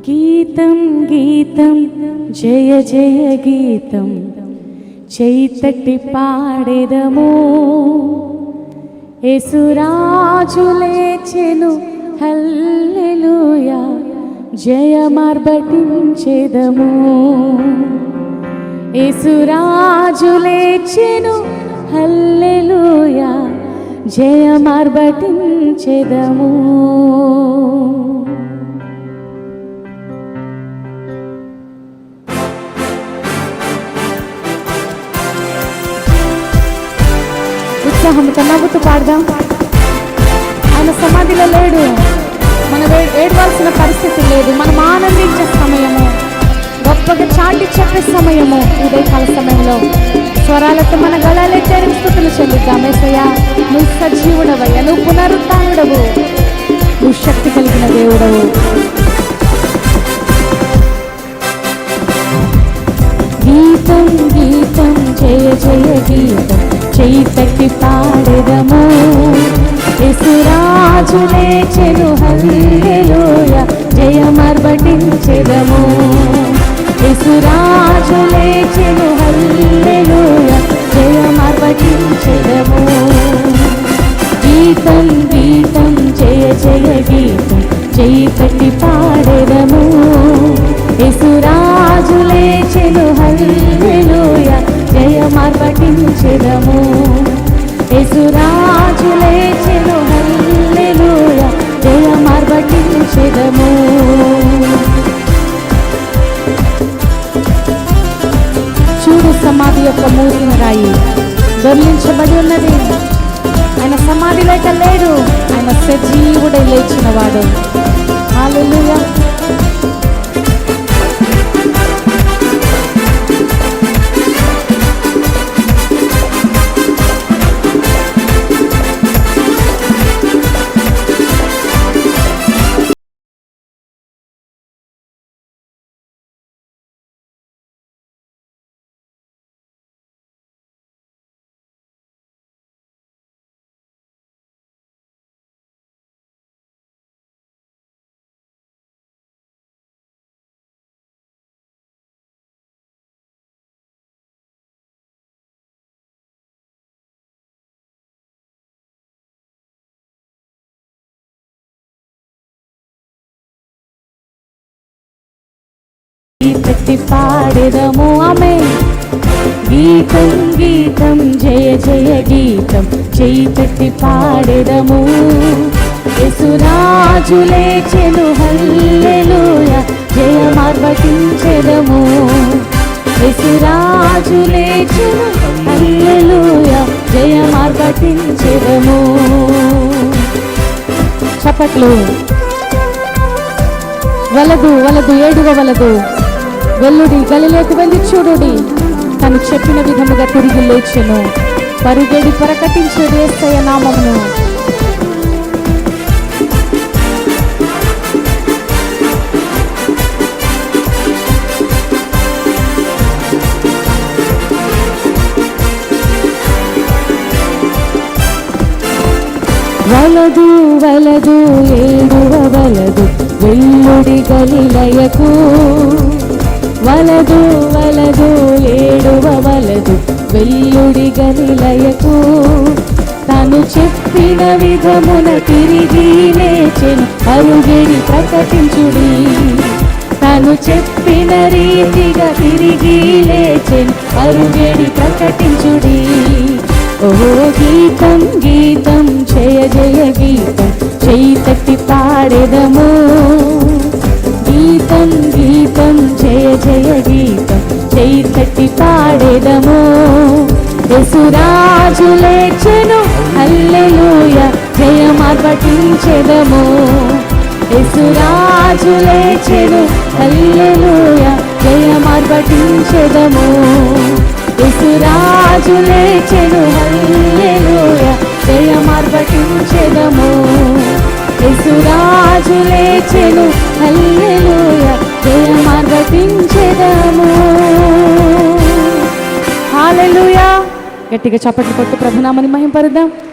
గీతం గీతం జయ జయ గీతం చైతట్టి పాడెదము. యేసురాజు లేచెను హల్లెలూయా జయమార్భటించెదము. యేసురాజు లేచెను హల్లెలూయా జయమార్భటించెదము. ఉత్సాహంతో నవ్వుతూ పాడదాం. ఆయన సమాధిలో లేడు, మనం ఏడవలసిన పరిస్థితి లేదు. మనం ఆనందించే సమయము, గొప్పగా చాటి చెప్పే సమయము ఉదయకాల సమయంలో స్వరాలతో మన గళాలే చేరి స్తుతులు చెల్లిద్దాం. యేసయ్యా, నువ్వు సజీవుడవయ్యా, నువ్వు పునరుత్థానుడవు, నువ్వు శక్తి కలిగిన దేవుడవు. గీతం గీతం జయ జయ గీతం చైతట్టి పాడెదము. యేసురాజు లేచెను హల్లెలూయా జయమార్భటించెదము. యేసురాజు లేచెను హల్లెలూయా జయమార్భటించెదము. గీతం గీతం జయ జయ గీతం చైతట్టి పాడెదము. యేసురాజు లేచెను హల్లెలూయా జయమార్భటించెదము. యేసురాజు లేచెను హల్లెలూయా జయమార్భటించెదము. చూడు, సమాధి యొక్క మూసిన రాయి దొర్లించబడి ఉన్నది. ఆయన సమాధి లేక లేడు, ఆయన సజీవుడై లేచిన వాడు. హల్లెలూయా. చైతట్టి పాడెదము. ఆమేన్. గీతం గీతం జయ జయ గీతం చైతట్టి పాడెదము. యేసురాజు లేచెను హల్లెలూయా జయమార్భటించెదము. యేసురాజు లేచెను హల్లెలూయా జయమార్భటించెదము. చప్పట్లు. వలదు వలదు ఏడువ వలదు, వెల్లుడి గలిలోకి వెళ్ళి చూడుడి, తను చెప్పిన విధముగా తిరిగి లేచెను. పరుగెడి ప్రకటించేది యేసయ్య నామమును. వలదు వలదు ఏడువ వలదు, వెల్లుడి గలిలయకు. వలదు వలదు ఏడువ వలదు, వెల్లుడి గలిలయకు. తను చెప్పిన విధమున తిరిగి లేచెను, పరుగెడి ప్రకటించుడి. తను చెప్పిన రీతిగా తిరిగి లేచెను, పరుగెడి ప్రకటించుడి. ఓ గీతం గీతం జయ జయ గీతం చైతట్టి పాడెదము. గీతం గీతం జయ జయ గీతం చైతట్టి పాడెదము. యేసురాజు లేచెను హల్లెలూయా జయమార్భటించెదము. యేసురాజు లేచెను హల్లెలూయా జయమార్భటించెదము. యేసురాజు లేచెను హల్లెలూయా జయమార్భటించెదము. యేసురాజు లేచెను హల్లెలూయా జయమార్భటించెదము. హల్లెలూయా. గట్టిగా చప్పట్లు కొట్టి ప్రభునామని మహిమపరుద్దాం.